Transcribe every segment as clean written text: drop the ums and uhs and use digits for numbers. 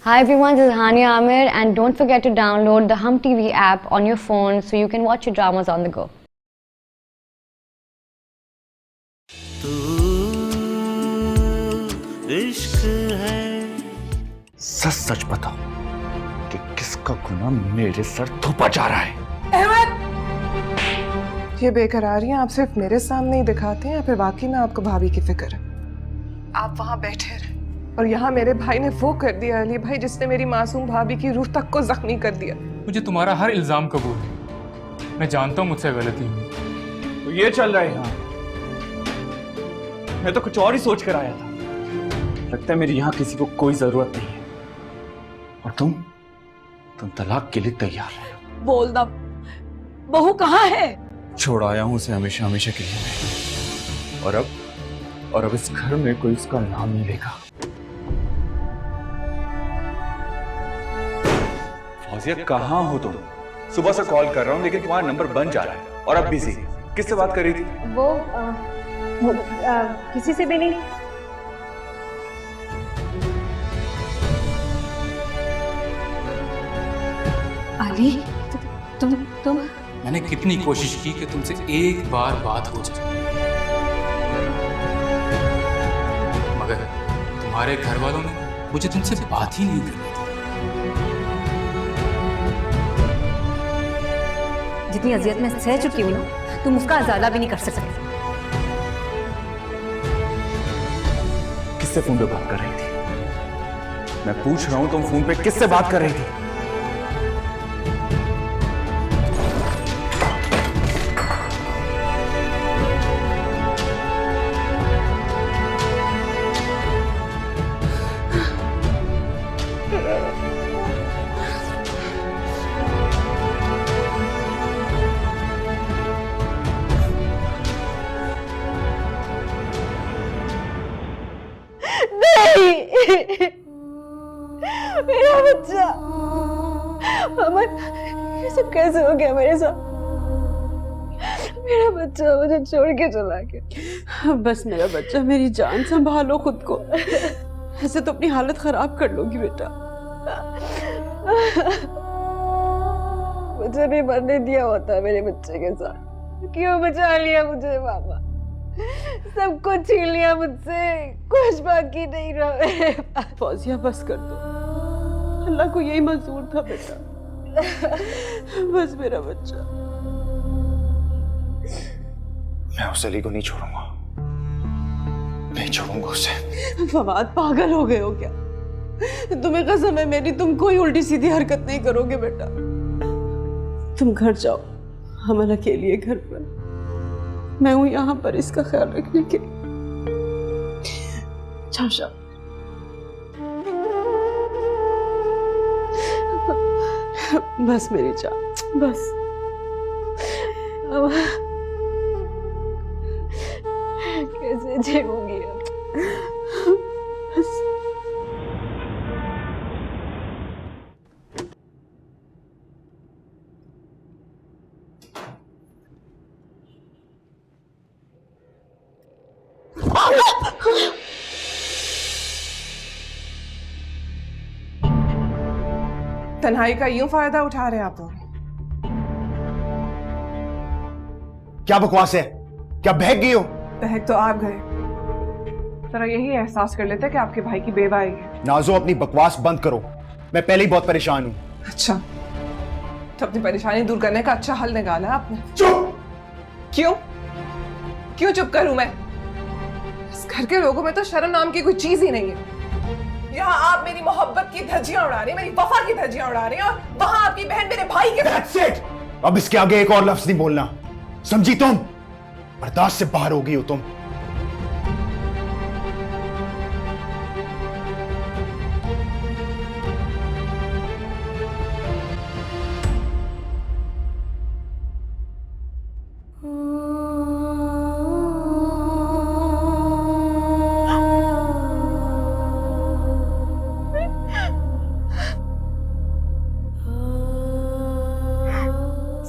Hi everyone, this is Hania Amir and don't forget to download the Hum TV app on your phone so you can watch your dramas on the go. सच सच बताओ कि किसका गुनाह मेरे sir थोपा जा रहा है। अहमद, ये बेकरारियां आप सिर्फ मेरे सामने ही दिखाते हैं या फिर वाकई में आपको भाभी की फिक्र है? आप वहां बैठे रहे और यहाँ मेरे भाई ने वो कर दिया, अली भाई, जिसने मेरी मासूम भाभी की रूह तक को जख्मी कर दिया। मुझे तुम्हारा हर इल्जाम कबूल है, मैं जानता हूँ मुझसे गलती हुई। तो ये चल रहा है यहाँ। मैं तो कुछ और ही सोच कर आया था। लगता है मेरी यहाँ किसी को कोई जरूरत नहीं है और तुम तलाक के लिए तैयार है। बोल दो, बहू कहाँ है? छोड़ आया हूँ उसे हमेशा हमेशा के लिए और अब इस घर में कोई उसका नाम नहीं लेगा। फौजिया, कहाँ हो तुम? सुबह से कॉल कर रहा हूँ लेकिन तुम्हारा नंबर बंद जा रहा है और अब बिजी। किससे बात कर रही थी? वो किसी से भी नहीं। अली, तुम मैंने कितनी कोशिश की कि तुमसे एक बार बात हो जाए, मगर तुम्हारे घर वालों ने मुझे तुमसे बात ही नहीं करनी थी। जितनी अजियत मैं सह चुकी हूँ ना, तुम उसका ज्यादा भी नहीं कर सकते। किससे फोन पे बात कर रही थी? मैं पूछ रहा हूँ, तुम फोन पे किससे बात कर रही थी? मेरा बच्चा, अमन, ये सब कैसे हो गया मेरे साथ? मेरा बच्चा मुझे छोड़ के चला गया। बस मेरा बच्चा, मेरी जान संभालो खुद को, ऐसे तो अपनी हालत खराब कर लोगी बेटा। मुझे भी मरने दिया होता मेरे बच्चे के साथ, क्यों बचा लिया मुझे बाबा? सब कुछ छीन लिया मुझसे, कुछ बाकी नहीं रहा मेरे पास। फौजिया, बस कर दो, अल्लाह को यही मंजूर था बेटा। बस मेरा बच्चा। मैं उस अली को नहीं छोड़ूंगा, नहीं छोड़ूंगा उसे। फवाद, पागल हो गए हो क्या? तुम्हें कसम है मेरी, तुम कोई उल्टी सीधी हरकत नहीं करोगे बेटा। तुम घर जाओ, हम अकेली है घर पर, मैं हूं यहाँ पर इसका ख्याल रखने के लिए। जाओ। बस मेरी जान, बस। अब कैसे जीऊंगी अब? बस। तन्हाई का यूं फायदा उठा रहे हैं आप लोग? क्या बकवास है? क्या बहक गई हो? बहक तो आप गए, जरा यही एहसास कर लेते कि आपके भाई की बेवा आई है। नाजो, अपनी बकवास बंद करो, मैं पहले ही बहुत परेशान हूं। अच्छा, तो अपनी परेशानी दूर करने का अच्छा हल निकाला है आपने। चुप! क्यों चुप करूं मैं? इस घर के लोगों में तो शर्म नाम की कोई चीज ही नहीं है। यहाँ आप मेरी मोहब्बत की धज्जियां उड़ा रही हैं, मेरी वफा की धज्जियां उड़ा रही हैं, और वहां आपकी बहन मेरे भाई के। That's it! अब इसके आगे एक और लफ्ज नहीं बोलना, समझी तुम? बर्दाश्त से बाहर हो गई हो तुम।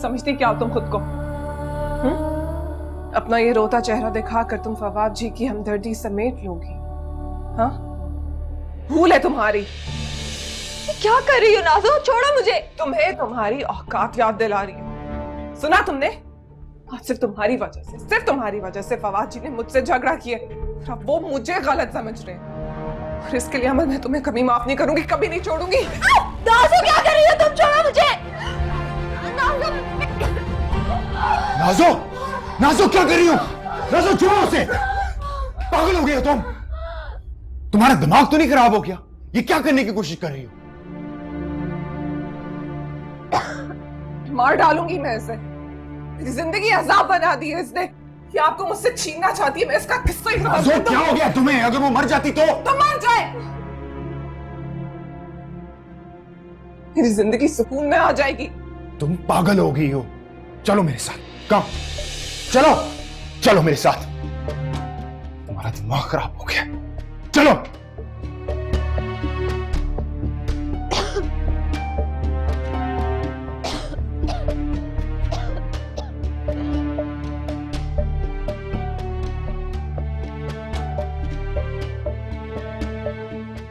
समझती क्या हो तुम खुद को? अपना ये रोता चेहरा दिखाकर तुम फवाद जी की हमदर्दी समेट लोगी? हाँ, भूल है तुम्हारी। क्या कर रही हो नाज़ो? छोड़ो मुझे। तुम्हें तुम्हारी औकात याद दिला रही हूँ। सुना तुमने? आज सिर्फ तुम्हारी वजह से फवाद जी ने मुझसे झगड़ा किया और अब वो मुझे गलत समझ रहे हैं और इसके लिए अमल मैं तुम्हें कभी माफ नहीं करूंगी, कभी नहीं छोड़ूंगी। नाज़ो क्या कर रही हो तुम? छोड़ो मुझे। नाज़ो, नाज़ो क्या कर रही हो? नाज़ो छोड़ो उसे। पागल हो गई हो तुम? तुम्हारा दिमाग तो नहीं खराब हो गया? ये क्या करने की कोशिश कर रही हो? मार डालूंगी मैं इसे। मेरी जिंदगी अजाब बना दी है इसने। ये आपको मुझसे छीनना चाहती है, मैं इसका किस्सा ही खत्म कर दूं। क्या हो गया तुम्हें? अगर वो मर जाती तो मर जाए, मेरी जिंदगी सुकून में आ जाएगी। तुम पागल हो गई हो। चलो मेरे साथ, कम चलो, चलो मेरे साथ। तुम्हारा दिमाग खराब हो गया, चलो।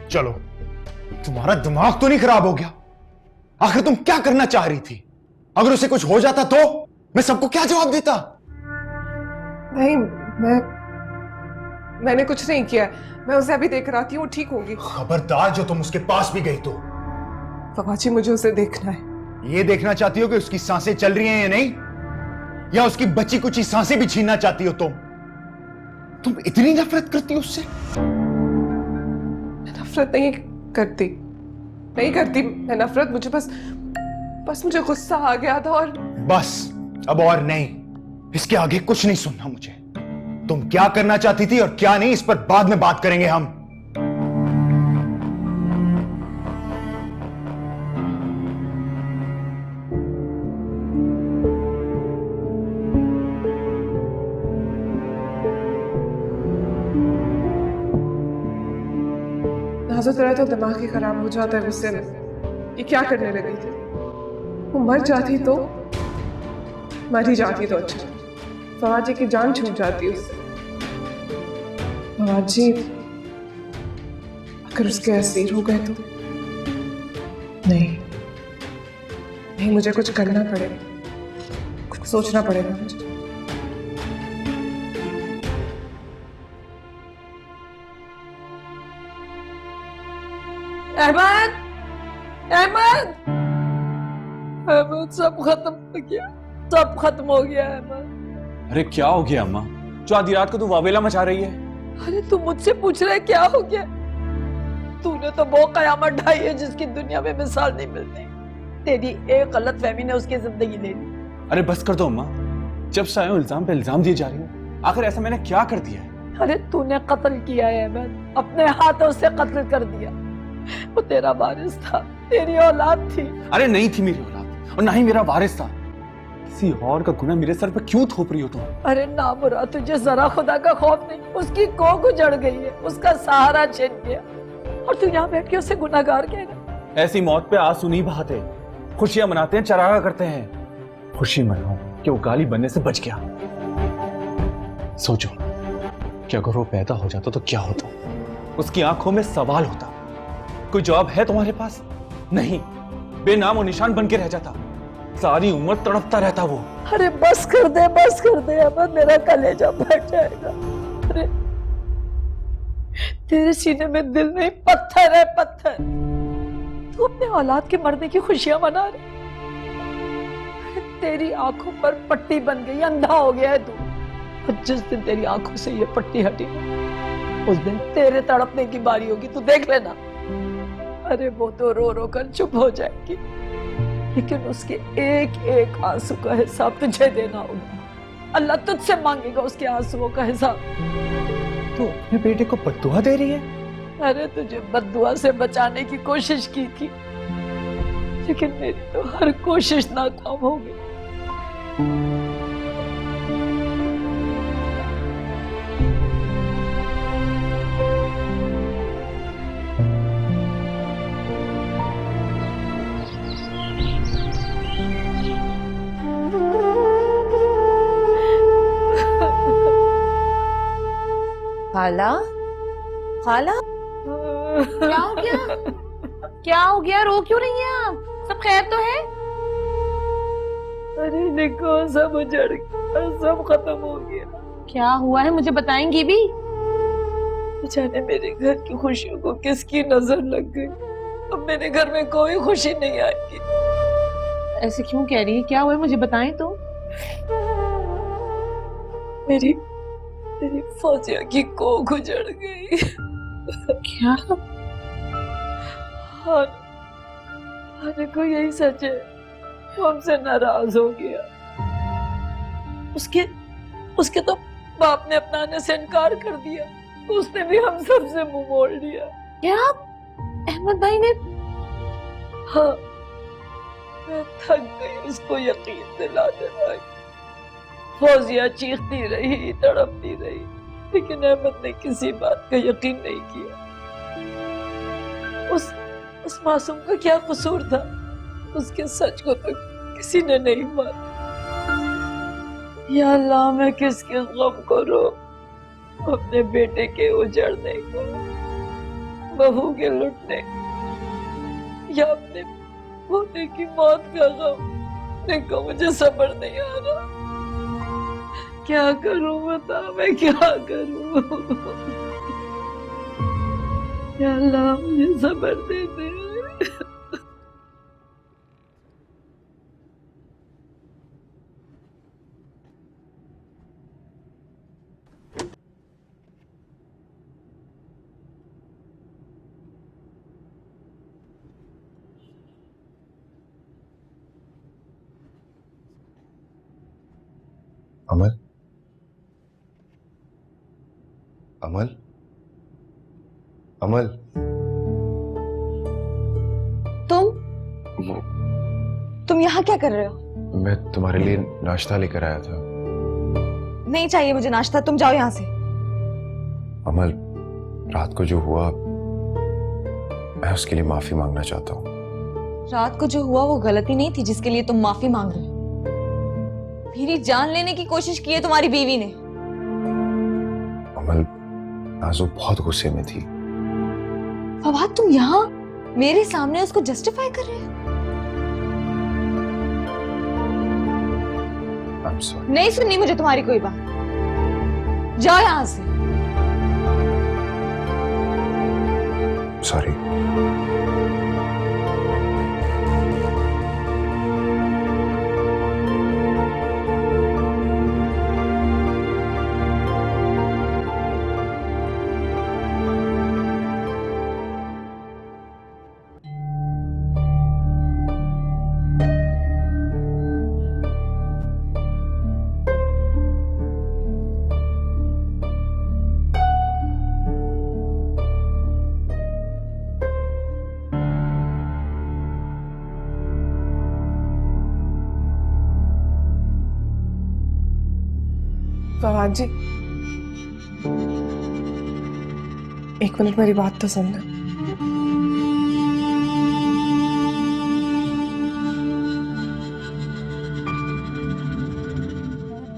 चलो, तुम्हारा दिमाग तो नहीं खराब हो गया? आखिर तुम क्या करना चाह रही थी? अगर उसे कुछ हो जाता तो मैं सबको क्या जवाब देता? नहीं, मैंने कुछ नहीं किया। मैं उसे अभी देख रहा थी, वो ठीक होगी। खबरदार जो तुम उसके पास भी गई तो। फवाद जी मुझे उसे देखना है। ये देखना चाहती हो कि उसकी सांसें चल रही हैं या नहीं, या उसकी बची कुछ सांसें भी छीनना चाहती हो तुम इतनी नफरत करती हो उससे? नफरत नहीं करती मैं नफरत। मुझे बस मुझे गुस्सा आ गया था और बस, अब और नहीं। इसके आगे कुछ नहीं सुनना मुझे। तुम क्या करना चाहती थी और क्या नहीं, इस पर बाद में बात करेंगे हम। नाज़ो तेरा तो दिमाग ही खराब हो जाता है गुस्से में। ये क्या करने लगी थी? वो मर जाती तो मर ही जाती तो अच्छा। फवाद जी की जान छूट जाती उससे। फवाद जी अगर उसके असीर हो गए तो नहीं, मुझे कुछ करना पड़ेगा, कुछ सोचना पड़ेगा मुझे। अहमद, सब खत्म हो गया, सब खत्म हो गया अहमद। अरे क्या हो गया अम्मा? जो आधी रात को तू वावेला मचा रही है? अरे तू मुझसे पूछ रहा है क्या हो गया? तूने तो वो कयामत ढाई है जिसकी दुनिया में मिसाल नहीं मिलती। तेरी एक गलत फहमी ने उसकी जिंदगी ले ली। अरे बस कर दो अम्मा। जब से आए हो इल्जाम पे इल्जाम दिए जा रही हो। आखिर ऐसा मैंने क्या कर दिया है? अरे तूने कत्ल किया है अहमद, अपने हाथों से कत्ल कर दिया। वो तेरा वारिस था, तेरी औलाद थी। अरे नहीं थी मेरी औलाद और ना ही मेरा वारिस था। किसी और का गुनाह मेरे सर पर क्यों थोप रही हो तुम? अरे ना बुरा, तुझे जरा खुदा का खौफ नहीं? उसकी कोख उजड़ गई है, उसका सहारा छिन गया और तू यहाँ बैठ के उसे गुनाहगार कह रहा? ऐसी मौत पे आंसू नहीं बहाते, खुशियां मनाते हैं, चरागा करते हैं। खुशी मनाओ कि वो गाली बनने से बच गया। सोचो कि अगर वो पैदा हो जाता तो क्या होता? उसकी आंखों में सवाल होता। कोई जवाब है तुम्हारे पास? नहीं, बेनाम और निशान बन के रह जाता। सारी उम्र तड़पता रहता वो। अरे बस कर दे अहमद, मेरा कलेजा फट जाएगा। अरे तेरे सीने में दिल नहीं, पत्थर है, पत्थर। तू अपने औलाद के मरने की खुशियां मना रही। तेरी आंखों पर पट्टी बन गई, अंधा हो गया है तू। और जिस दिन तेरी आंखों से ये पट्टी हटी, उस दिन तेरे तड़पने की बारी होगी, तू देख लेना। अरे वो तो रो रो कर चुप हो जाएगी, लेकिन उसके एक एक आंसू का हिसाब तुझे देना होगा। अल्लाह तुझसे मांगेगा उसके आंसुओं का हिसाब। तो अपने बेटे को बद्दुआ दे रही है? अरे तुझे बद्दुआ से बचाने की कोशिश की थी, लेकिन मेरी तो हर कोशिश नाकाम हो गई। खाला, खाला, क्या हो गया? क्या हो गया, रो क्यों रही हैं आप? सब खैर तो है? अरे देखो सब उजड़ गया, सब खत्म हो गया। क्या हुआ है मुझे बताएंगी भी? जाने मेरे घर की खुशियों को किसकी नजर लग गई। अब मेरे घर में कोई खुशी नहीं आएगी। ऐसे क्यों कह रही है, क्या हुआ है मुझे बताएं तो। मेरी मेरी फौजिया की कोख उजड़ गई। क्या? हाँ, देखो यही सच है, वो हमसे नाराज हो गया। उसके तो बाप ने अपनाने से इनकार कर दिया, उसने भी हम सब से मुंह मोड़ लिया। क्या अहमद भाई ने? हाँ, मैं थक गई उसको यकीन दिला दिलाई। फौजिया चीखती रही, तड़पती रही, लेकिन अहमद ने किसी बात का यकीन नहीं किया। उस मासूम का क्या कसूर था? उसके सच को तो किसी ने नहीं माना। या अल्लाह, मैं किसके गम को रो, अपने बेटे के उजड़ने को, बहू के लुटने, या अपने पोते की मौत का गम। देखो मुझे सब्र नहीं आ रहा, क्या करूं बता, मैं क्या करूं। या अल्लाह मुझे सब्र दे दे। अमल, अमल, अमल, तुम यहाँ क्या कर रहे हो? मैं तुम्हारे लिए नाश्ता लेकर आया था। नहीं चाहिए मुझे नाश्ता, तुम जाओ यहाँ से। अमल, रात को जो हुआ, मैं उसके लिए माफी मांगना चाहता हूँ। रात को जो हुआ वो गलती नहीं थी जिसके लिए तुम माफी मांग रहे हो। मेरी जान लेने की कोशिश की है तुम्हारी बीवी ने। अमल, नाज़ो बहुत गुस्से में थी। फवाद, तुम यहाँ मेरे सामने उसको जस्टिफाई कर रहे हो? I'm sorry. नहीं सुननी मुझे तुम्हारी कोई बात, जाओ यहाँ से। Sorry. फवाद जी, एक मिनट मेरी बात तो सुन ले।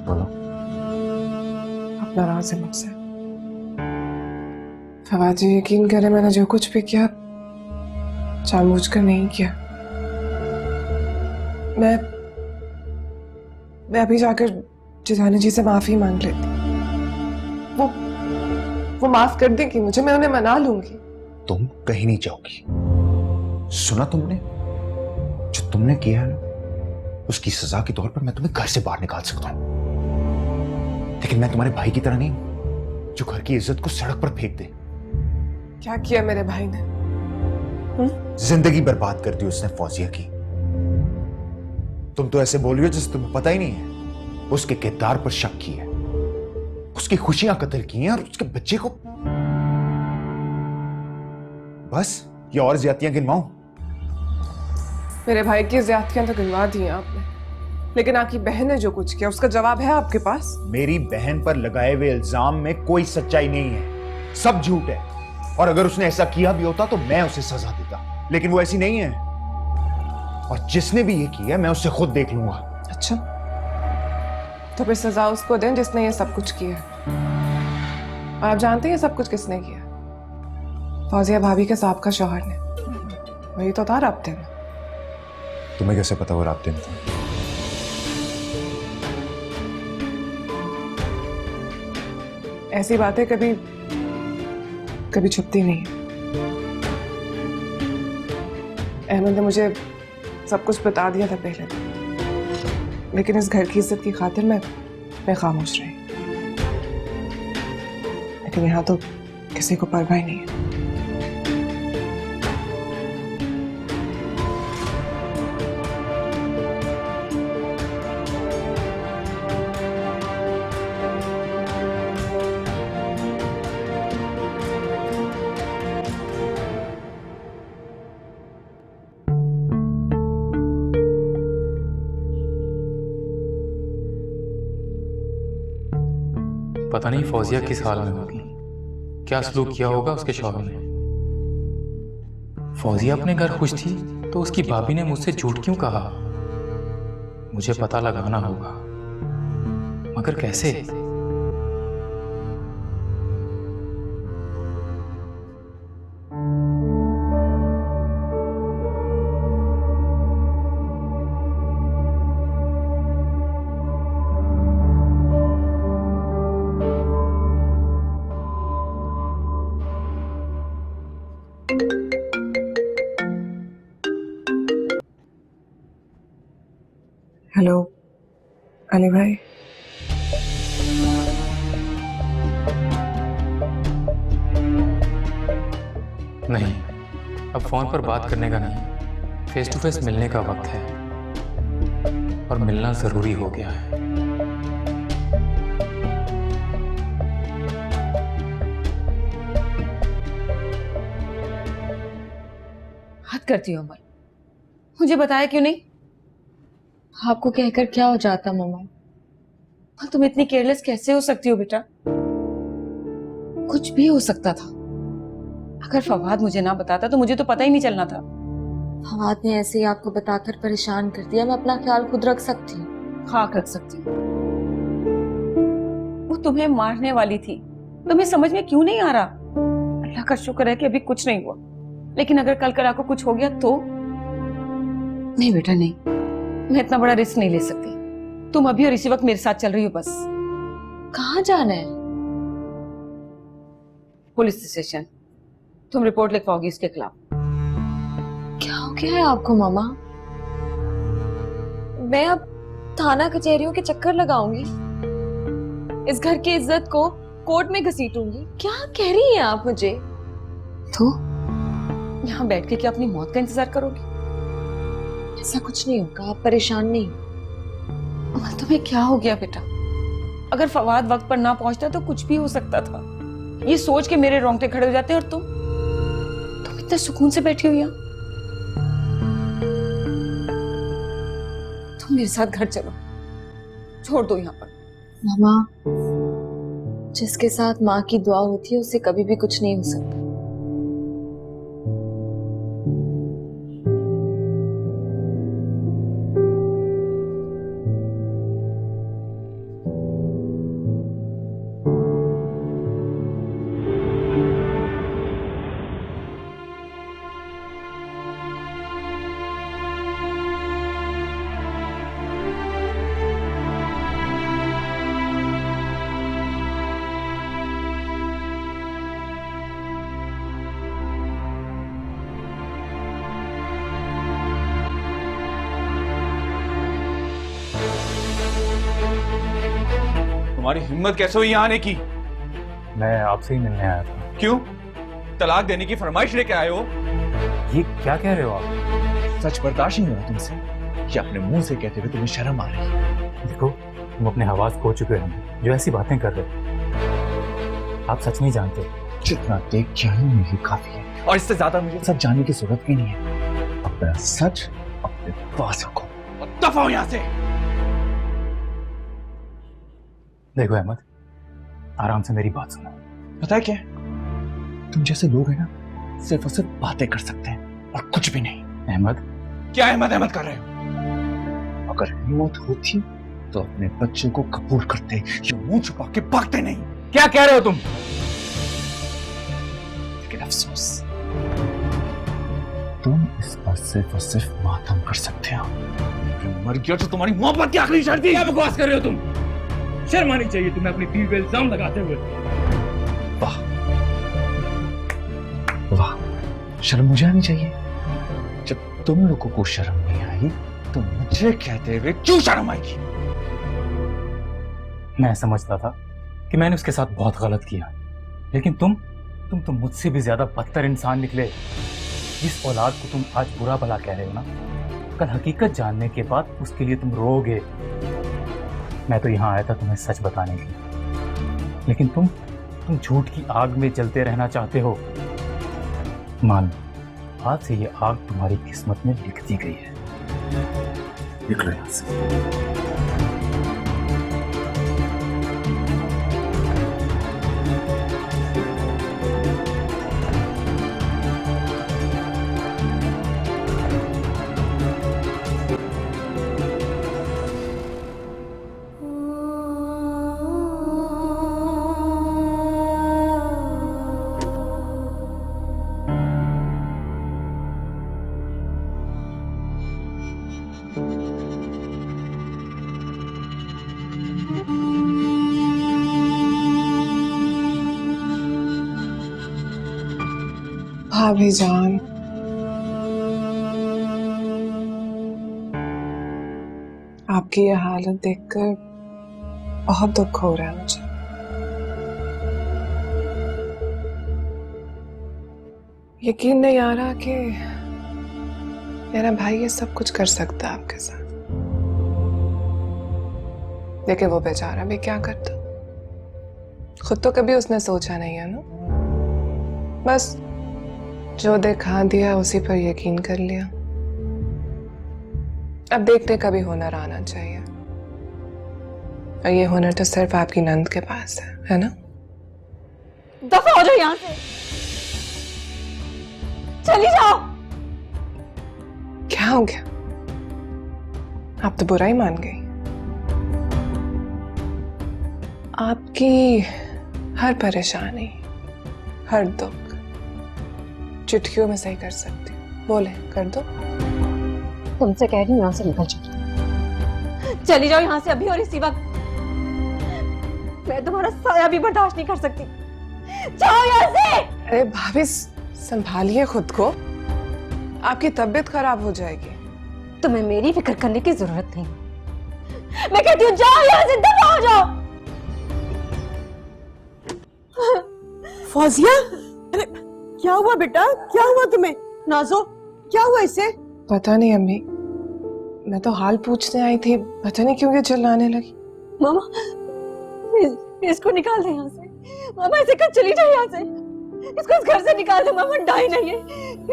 बोलो। आप नाराज हैं मुझसे? फवाद जी, यकीन करें, मैंने जो कुछ भी किया जानबूझकर नहीं किया। मैं अभी जाकर जिजानी जी से माफी मांग लेती। वो माफ कर देगी मुझे, मैं उन्हें मना लूंगी। तुम कहीं नहीं जाओगी। सुना तुमने? जो तुमने किया है ना, उसकी सजा के तौर पर मैं तुम्हें घर से बाहर निकाल सकता हूं, लेकिन मैं तुम्हारे भाई की तरह नहीं जो घर की इज्जत को सड़क पर फेंक दे। क्या किया मेरे भाई ने? जिंदगी बर्बाद कर दी उसने फौजिया की। तुम तो ऐसे बोल रही हो जैसे तुम्हें पता ही नहीं है। उसके किरदार पर शक किया है, उसकी खुशियां कत्ल की हैं और उसके बच्चे को। बस ये और ज्यादतियां गिनवाऊं? मेरे भाई की ज्यादतियां तो गिनवा दी हैं आपने, लेकिन आपकी बहन ने जो कुछ किया उसका जवाब है आपके पास? मेरी बहन पर लगाए हुए इल्जाम में कोई सच्चाई नहीं है, सब झूठ है। और अगर उसने ऐसा किया भी होता तो मैं उसे सजा देता, लेकिन वो ऐसी नहीं है। और जिसने भी ये किया मैं उससे खुद देख लूंगा। अच्छा, तो फिर सजा उसको दें जिसने ये सब कुछ किया। और आप जानते हैं ये सब कुछ किसने किया? फौजिया भाभी के साहब का शौहर ने। वही तो था राब्ते में। तुम्हें कैसे पता वो राब्ते में था? ऐसी बातें कभी कभी छुपती नहीं है। अहमद ने मुझे सब कुछ बता दिया था पहले, लेकिन इस घर की इज्जत की खातिर मैं खामोश रही। लेकिन यहाँ तो किसी को परवाह ही नहीं है। पता नहीं फौजिया किस हाल में होगी, क्या सलूक किया होगा उसके शौहर ने। फौजिया अपने घर खुश थी तो उसकी भाभी ने मुझसे झूठ क्यों कहा? मुझे पता लगाना होगा, मगर कैसे? हेलो अली भाई। नहीं, अब फोन पर बात करने का नहीं, फेस टू फेस मिलने का वक्त है, और मिलना जरूरी हो गया है। हद करती हो अमर, मुझे बताया क्यों नहीं? आपको कहकर क्या हो जाता मम्मा? और तुम इतनी केयरलेस कैसे हो सकती हो बेटा? कुछ भी हो सकता था। अगर फवाद मुझे ना बताता तो मुझे तो पता ही नहीं चलना था। फवाद ने ऐसे ही आपको बताकर परेशान कर दिया। मैं अपना ख्याल खुद रख सकती हूँ। खाक रख सकती हूँ। वो तुम्हें मारने वाली थी, तुम्हें समझ में क्यों नहीं आ रहा? अल्लाह का शुक्र है कि अभी कुछ नहीं हुआ, लेकिन अगर कल कल आपको कुछ हो गया तो? नहीं बेटा नहीं, मैं इतना बड़ा रिस्क नहीं ले सकती। तुम अभी और इसी वक्त मेरे साथ चल रही हो बस। कहाँ जाना है? Police station. तुम रिपोर्ट लिखवाओगी इसके खिलाफ। क्या हो गया है आपको मामा? मैं अब थाना कचहरियों के चक्कर लगाऊंगी, इस घर की इज्जत को कोर्ट में घसीटूंगी? क्या कह रही हैं आप मुझे? तो यहाँ बैठ के क्या अपनी मौत का इंतजार करोगी? ऐसा कुछ नहीं होगा, आप परेशान नहीं। तुम्हें क्या हो गया बेटा? अगर फवाद वक्त पर ना पहुंचता तो कुछ भी हो सकता था। ये सोच के मेरे रोंगटे खड़े हो जाते हैं, और तुम इतने सुकून से बैठी हुई। तुम मेरे साथ घर चलो, छोड़ दो यहाँ पर। मामा, जिसके साथ माँ की दुआ होती है उससे कभी भी कुछ नहीं हो सकता। तुम्हारी हिम्मत कैसे हुई यहाँ आने की? मैं आपसे ही मिलने आया था। क्यों? तलाक देने की फरमाइश लेके आए हो? ये क्या कह रहे हो आप? सच बर्दाश्त नहीं हो रहा तुमसे कि अपने मुंह से कहते हुए तुम्हें शर्म आ रही है। देखो, तुम अपने हवास खो चुके हो, जो ऐसी बातें कर रहे हो। आप सच नहीं जानते। जितना देख क्या हूं यही काफी है, और इससे ज्यादा मुझे सब जानने की जरूरत भी नहीं है। अपना सच अपने पास रखो और दफा हो यहां से। देखो अहमद, आराम से मेरी बात सुनो। पता है क्या, तुम जैसे लोग हैं ना, सिर्फ और सिर्फ बातें कर सकते हैं और कुछ भी नहीं। अहमद, क्या अहमद अहमद कर रहे हो? अगर हिम्मत होती तो अपने बच्चे को कबूल करते, ये मुंह छुपा के भागते नहीं। क्या कह रहे हो तुम? लेकिन अफसोस, तुम इस पर सिर्फ और सिर्फ मातम कर सकते हो। मर गया तो तुम्हारी मोहब्बत की आखिरी शर्त थी। क्या बकवास कर रहे हो तुम? शर्म आनी चाहिए तुम्हें अपनी बीवी पे इल्जाम लगाते हुए। वाह वाह, शर्म मुझे आनी चाहिए। जब तुम लोगों को शर्म नहीं आई तो मुझे कहते हुए क्यों शर्म आएगी? मैं समझता था कि मैंने उसके साथ बहुत गलत किया, लेकिन तुम तो मुझसे भी ज्यादा बदतर इंसान निकले। जिस औलाद को तुम आज बुरा भला कह रहे हो ना, कल हकीकत जानने के बाद उसके लिए तुम रोओगे। मैं तो यहाँ आया था तुम्हें सच बताने के लिए, लेकिन तुम झूठ की आग में जलते रहना चाहते हो। मान लो, आज से ये आग तुम्हारी किस्मत में लिख दी गई है। निकलो यहाँ से। भाभी जान, आपकी ये हालत देखकर बहुत दुख हो रहा है मुझे। यकीन नहीं आ रहा कि मेरा भाई ये सब कुछ कर सकता है आपके साथ, लेकिन वो बेचारा भी क्या करता। खुद तो कभी उसने सोचा नहीं है ना, बस जो देखा दिया उसी पर यकीन कर लिया। अब देखने का भी हुनर आना चाहिए, और ये हुनर तो सिर्फ आपकी नंद के पास है ना? दफा हो जाओ यहाँ से, चली जाओ। क्या हो गया? आप तो बुरा ही मान गई। आपकी हर परेशानी, हर दुख चुटकियों में सही कर सकती हूँ। बोले, कर दो। तुमसे कह रही हूँ यहाँ से निकल चली जाओ यहाँ से अभी और इसी वक्त। मैं तुम्हारा साया भी बर्दाश्त नहीं कर सकती। जाओ यहाँ से। अरे भाभी, संभालिए खुद को, आपकी तबीयत खराब हो जाएगी। तुम्हें मेरी फिक्र करने की जरूरत नहीं। मैं कहती हूँ जाओ यहाँ से, दफा हो जाओ। फौजिया, अरे क्या हुआ बेटा? क्या हुआ तुम्हें? नाजो, क्या हुआ इसे? पता नहीं अम्मी, मैं तो हाल पूछने आई थी, पता नहीं क्यों ये चिल्लाने लगी। मामा, इसको निकाल दे यहाँ से। मामा इसे कब चली जाए यहाँ से, इसको इस घर से निकाल दे। मामा डाई नहीं है,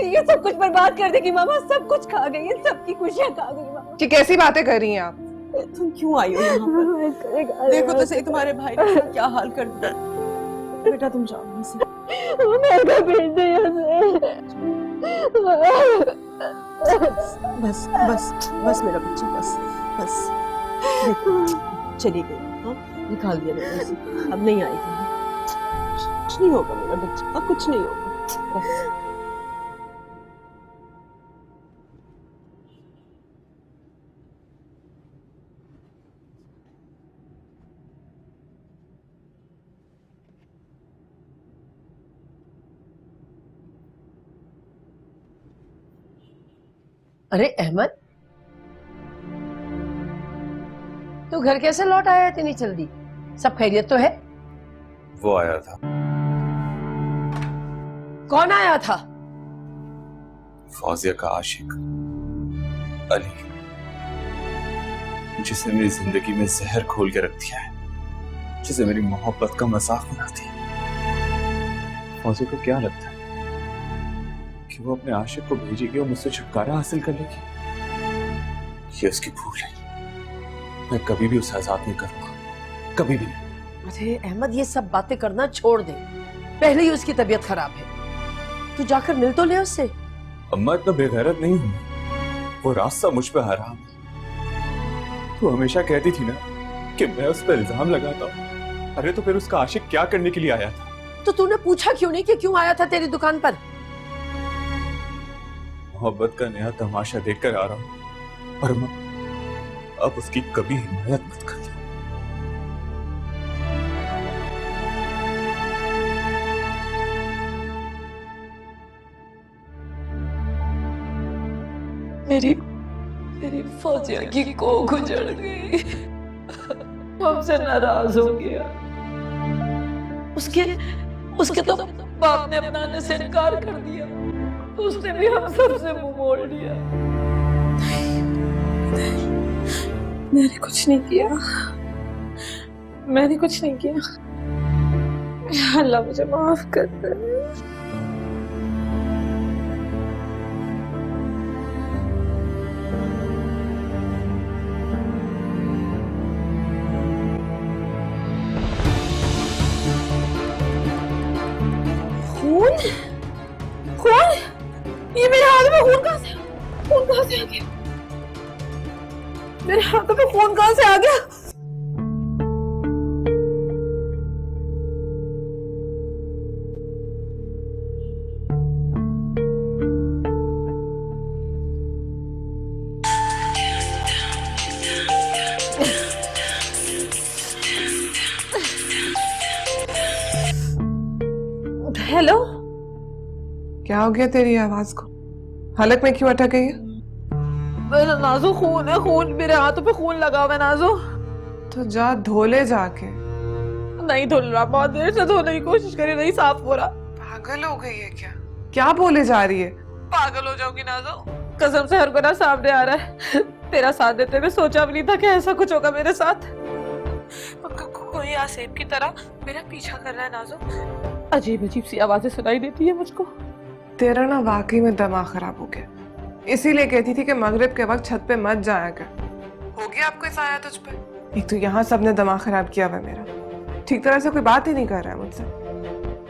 ये सब कुछ बर्बाद कर देगी। मामा सब कुछ खा गई है, सबकी खुशियाँ खा गई। मामा कि कैसी बातें कर रही हैं आप? तुम क्यों आई हो यहाँ पर? देखो तो सही तुम्हारे भाई ने क्या हाल कर दिया। बेटा तुम जाओ यहाँ से। मेरे को भेज दे यहाँ से। बस बस बस मेरा बच्चा, बस बस। देखो चली गई, हाँ निकाल दिया मैंने इसे, अब नहीं आएगी। कुछ नहीं होगा मेरा बच्चा, अब कुछ नहीं होगा। बस अरे अहमद, तू घर कैसे लौट आया इतनी जल्दी? सब खैरियत तो है? वो आया था। कौन आया था? फौजिया का आशिक अली, जिसने मेरी जिंदगी में जहर खोल के रख दिया है, जिसे मेरी मोहब्बत का मजाक बनाती है। फौजिया को क्या लगता है कि वो अपने आशिक को भेजेगी और मुझसे छुटकारा हासिल कर लेगी? ये उसकी भूल है। मैं कभी भी उसे आजाद नहीं करूंगा, कभी भी नहीं। अरे अहमद, ये सब बातें करना छोड़ दे, पहले ही उसकी तबीयत खराब है। तू जाकर मिल तो ले उससे। अम्मा इतना बेगैरत नहीं हूं, वो रास्ता मुझ पे हराम है। तू हमेशा कहती थी ना कि मैं उस पर इल्जाम लगाता हूँ। अरे तो फिर उसका आशिक क्या करने के लिए आया था? तो तूने पूछा क्यों नहीं कि क्यों आया था तेरी दुकान पर? मोहब्बत का नया तमाशा देखकर आ रहा हूं, पर मैं अब उसकी कभी हिमायत मत करना। मेरी मेरी फौजिया की कोख उजड़ गई, हमसे नाराज हो गया। उसके उसके तो बाप ने अपनाने से इनकार कर दिया, उसने भी हम सबसे मुंह मोड़ लिया। मैंने कुछ नहीं किया, मैंने कुछ नहीं किया। अल्लाह मुझे माफ कर दे। खून? खून? ये मेरे हाथ में खून कहाँ से आ गया? मेरे हाथों में खून कहाँ से आ गया? हेलो, क्या हो गया तेरी आवाज को? हलक में क्यों अटक गई है? नाजो खून है, खून मेरे हाथों पे खून लगा हुआ है नाजो। तो जा धोले जाके। नहीं धुल रहा, बहुत देर से धोने की कोशिश करी, नहीं साफ हो रहा। पागल हो गई है क्या? क्या बोले जा रही है? पागल हो जाऊंगी नाजो, कसम से हर गुनाह सामने आ रहा है। तेरा साथ देते हुए सोचा भी नहीं था कि ऐसा कुछ होगा मेरे साथ। कोई आसेब की तरह मेरा पीछा कर रहा है नाजो। अजीब अजीब सी आवाजें सुनाई देती है मुझको। तेरा ना वाकई में दिमाग खराब हो गया, इसीलिए कहती थी कि मगरिब के वक्त छत पे मत जाया कर। हो गया आपको ऐसा आया तुझ पे? एक तो यहाँ सबने दिमाग खराब किया हुआ मेरा, ठीक तरह से कोई बात ही नहीं कर रहा है मुझसे।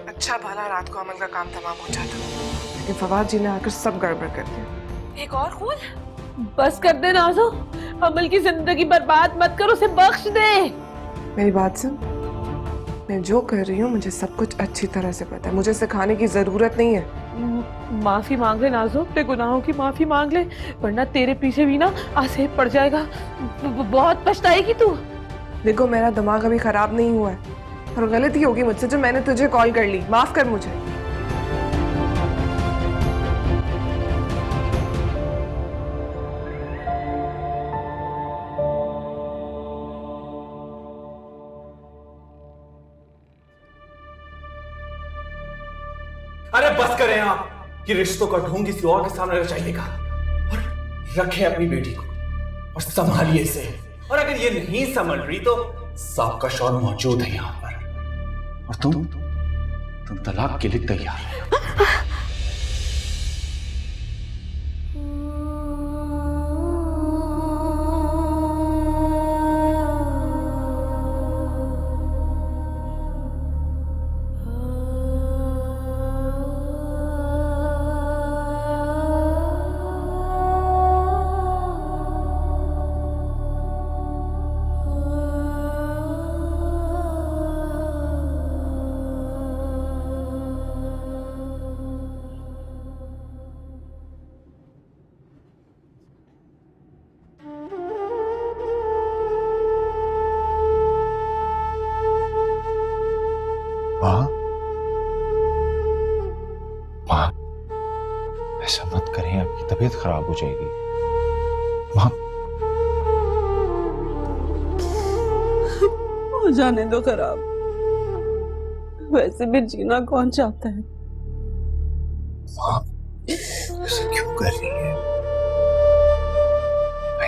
अच्छा भला रात को अमल का काम तमाम हो जाता, लेकिन फवाद जी ने आकर सब गड़बड़ कर दिया। एक और खून? बस कर दे नाजो, अमल की जिंदगी बर्बाद मत कर, उसे बख्श दे। मेरी बात सुन, मैं जो कर रही हूँ मुझे सब कुछ अच्छी तरह से पता है, मुझे सिखाने की जरूरत नहीं है। माफी मांग ले नाजो, अपने गुनाहों की माफी मांग ले, वरना तेरे पीछे भी ना आसेब पड़ जाएगा, बहुत पछताएगी तू। देखो मेरा दिमाग अभी खराब नहीं हुआ है, और गलती होगी मुझसे जो मैंने तुझे कॉल कर ली, माफ कर मुझे। अरे बस करें आप, कि रिश्तों का ढोंग किसी और के सामने रचाइएगा, और रखें अपनी बेटी को और संभालिए इसे। और अगर ये नहीं संभल रही तो साहब का शौहर मौजूद है यहाँ पर, और तुम तलाक के लिए तैयार है। माँ, माँ, ऐसा मत करें, आपकी तबीयत खराब हो जाएगी। माँ, हो जाने दो खराब, वैसे भी जीना कौन चाहता है। माँ, ऐसा क्यों कर रही है?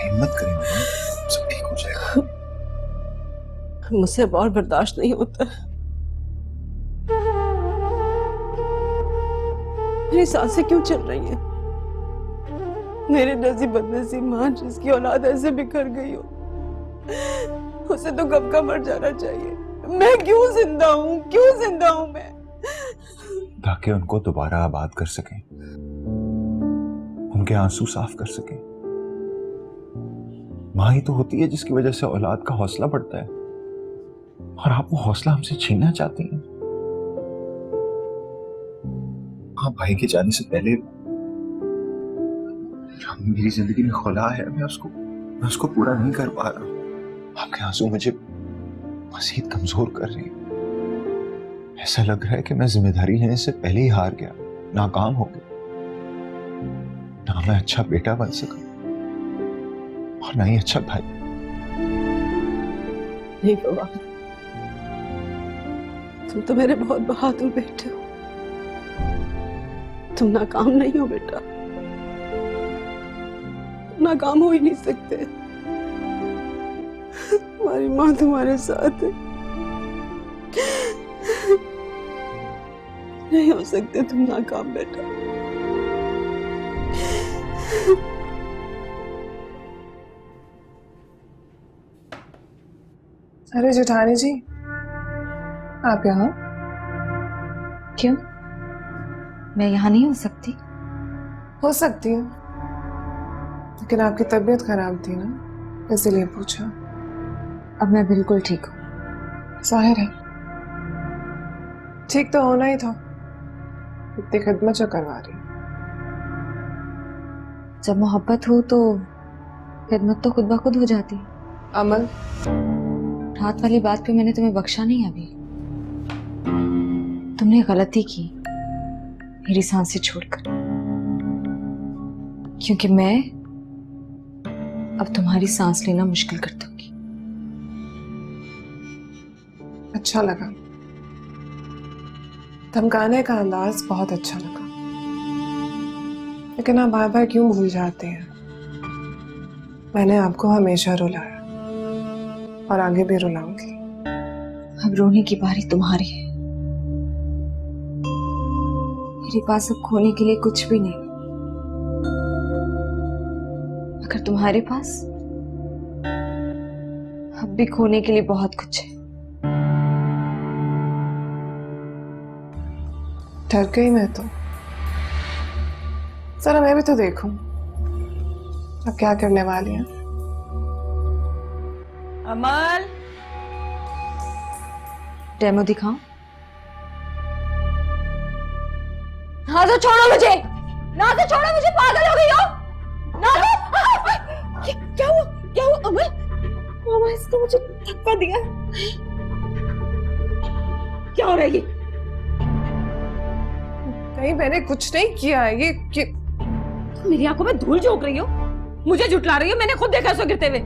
हिम्मत करें माँ, सब ठीक हो जाएगा। मुझसे अब और बर्दाश्त नहीं होता। मेरी सांसें क्यों चल रही हैं? मेरे नसीब बदनसीब माँ जिसकी औलाद ऐसे बिखर गई हो, उसे तो कब का मर जाना चाहिए। मैं क्यों जिंदा हूँ, क्यों जिंदा हूँ मैं? ताकि उनको दोबारा आबाद कर सकें, उनके आंसू साफ कर सकें। माँ ही तो होती है जिसकी वजह से औलाद का हौसला बढ़ता है, और आप वो हौसला हमसे छीनना चाहती हैं। हाँ, भाई के जाने से पहले मेरी जिंदगी में खुला है, मैं उसको पूरा नहीं कर पा रहा हूँ। आपके आंसू मुझे मजीद कमजोर कर रही है। ऐसा लग रहा है कि मैं जिम्मेदारी लेने से पहले ही हार गया, नाकाम हो गया। ना मैं अच्छा बेटा बन सका और ना ही अच्छा भाई। नहीं बाबा, तुम तो मेरे बहुत बहादुर बेटे हो। तुम नाकाम नहीं हो बेटा, तुम नाकाम हो ही नहीं सकते। तुम्हारी माँ तुम्हारे साथ है, नहीं हो सकते तुम नाकाम बेटा। अरे जेठानी जी, आप यहाँ? क्यों? मैं यहाँ नहीं हो सकती? हो सकती है, लेकिन आपकी तबीयत खराब थी ना, इसीलिए पूछा। अब मैं बिल्कुल ठीक हूँ। जाहिर है, ठीक तो होना ही था, इतनी खिदमत जो करवा रही। जब मोहब्बत हो तो खिदमत तो खुद ब खुद हो जाती है। अमल, रात वाली बात पे मैंने तुम्हें बख्शा नहीं अभी। तुमने गलती की मेरी सांसें छोड़कर, क्योंकि मैं अब तुम्हारी सांस लेना मुश्किल कर दूंगी। अच्छा लगा, धमकाने का अंदाज बहुत अच्छा लगा, लेकिन आप बार बार क्यों भूल जाते हैं? मैंने आपको हमेशा रुलाया और आगे भी रुलाऊंगी। अब रोने की बारी तुम्हारी है। मेरे पास अब खोने के लिए कुछ भी नहीं, अगर तुम्हारे पास अब भी खोने के लिए बहुत कुछ है। डर गई मैं तो। जरा मैं भी तो देखूं अब क्या करने वाली हैं। अमल, डेमो दिखाऊं? ना तो छोड़ो मुझे, ना तो छोड़ो मुझे, पागल हो गई हो ना तो। क्या हुआ? क्या हुआ अमल? मामा इसको मुझे धक्का दिया। क्या हो रहा है ये? नहीं, मैंने कुछ नहीं किया है। ये मेरी आंखों में धूल झोंक रही हो, मुझे जुटला रही हो। मैंने खुद देखा उसको गिरते हुए।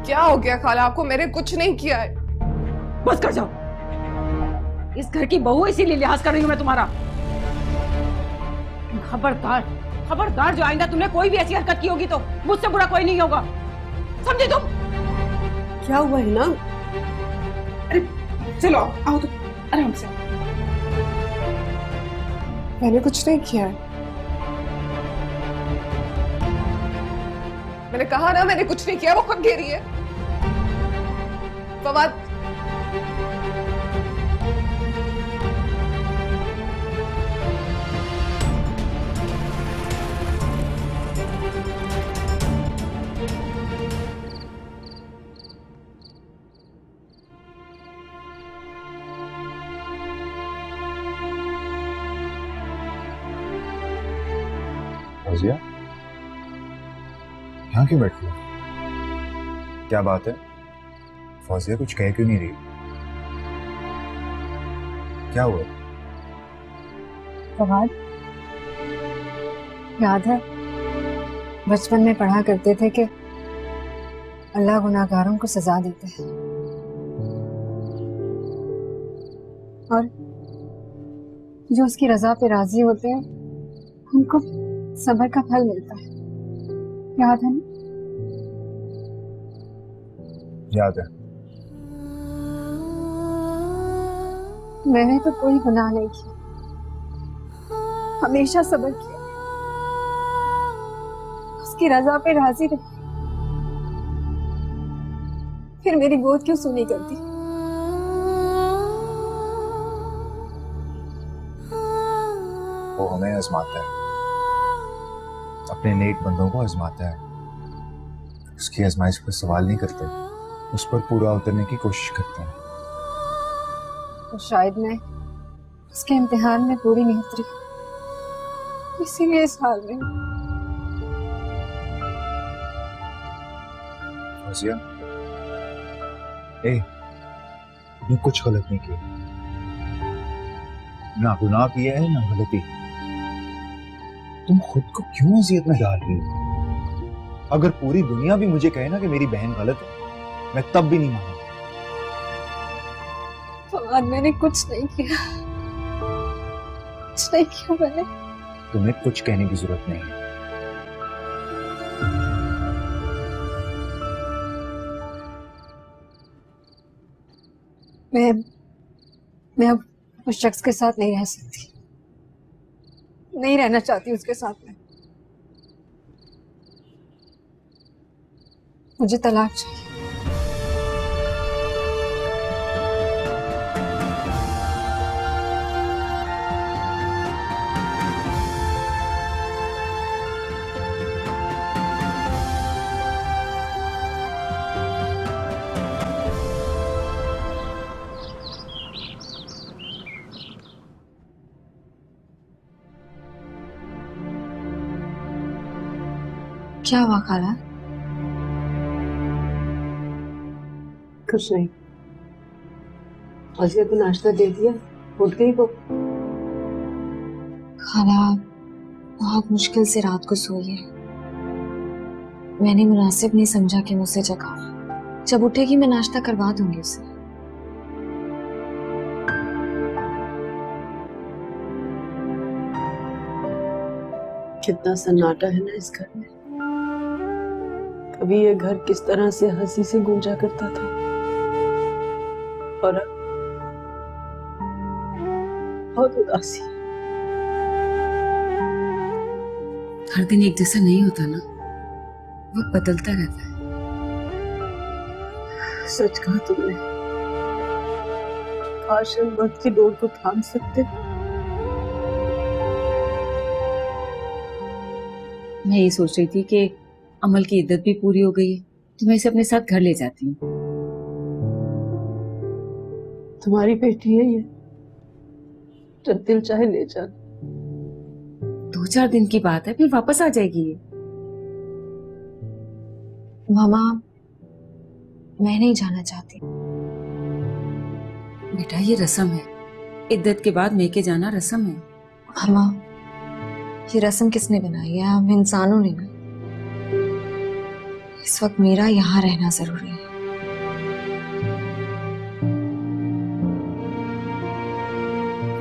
क्या हो गया खाला आपको? मैंने कुछ नहीं किया है। बस कर जाओ, इस घर की बहू इसीलिए लिहाज कर रही हूं मैं तुम्हारा। खबरदार, खबरदार, जो आइंदा तुमने कोई भी ऐसी हरकत की होगी तो मुझसे बुरा कोई नहीं होगा, समझे तुम? क्या हुआ है ना? अरे चलो आओ तो आराम से। मैंने कुछ नहीं किया है। मैंने कहा ना मैंने कुछ नहीं किया। वो कब गिरी है? फवाद, फौजिया, यहाँ क्यों बैठी हो? क्या बात है? फौजिया कुछ कह क्यों नहीं रही? क्या हुआ? फवाद, याद है बचपन में पढ़ा करते थे कि अल्लाह गुनाहगारों को सजा देते हैं और जो उसकी रजा पे राजी होते हैं उनको सब्र का फल मिलता है। याद है ना? याद है। मैंने तो कोई गुनाह नहीं किया, हमेशा सब्र किया, उसकी रजा पे राजी रही। फिर मेरी गोद क्यों सुनी करती? वो हमें आजमाता है, अपने नेक बंदों को आजमाता है। उसकी आजमाइश पर सवाल नहीं करते, उस पर पूरा उतरने की कोशिश करते हैं। तो शायद मैं उसके इम्तिहान में पूरी नहीं उतरी, इसीलिए इस हाल में। फौजिया, तुमने कुछ गलत नहीं किया, ना गुनाह किया है ना गलती। तुम खुद को क्यों अजियत में डाल रही हो? अगर पूरी दुनिया भी मुझे कहे ना कि मेरी बहन गलत है, मैं तब भी नहीं मानूंगा। फवाद, मैंने कुछ नहीं किया, कुछ नहीं किया मैंने। तुम्हें कुछ कहने की जरूरत नहीं है। मैं अब उस शख्स के साथ नहीं रह सकती, नहीं रहना चाहती उसके साथ में। मुझे तलाक चाहिए। क्या हुआ खाला? कुछ नहीं। अजिया को नाश्ता दे दिया, उठ गई वो। खाला बहुत मुश्किल से रात को सोई है। मैंने मुनासिब नहीं समझा कि मुझसे जगा। जब उठेगी मैं नाश्ता करवा दूंगी उसे। कितना सन्नाटा है ना इस घर में। कभी ये घर किस तरह से हंसी से गूंजा करता था, और अब बहुत उदासी। हर दिन एक जैसा नहीं होता ना, वक्त बदलता रहता है। सच कहा तुमने। काश हम वक्त की डोर को थाम सकते। मैं ये सोच रही थी कि अमल की इद्दत भी पूरी हो गई है, तो मैं इसे अपने साथ घर ले जाती हूँ। तुम्हारी बेटी है ये, जब दिल चाहे ले जा। 2-4 दिन की बात है, फिर वापस आ जाएगी ये। मामा मैं नहीं जाना चाहती। बेटा ये रस्म है, इद्दत के बाद मेके जाना रस्म है। मामा ये रस्म किसने बनाई है? हम इंसानों ने ना। इस वक्त मेरा यहाँ रहना जरूरी है।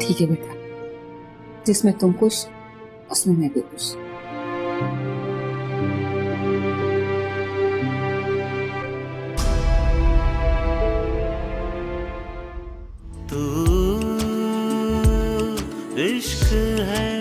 ठीक है बेटा, जिसमें तुम खुश उसमें मैं भी खुश। तू इश्क है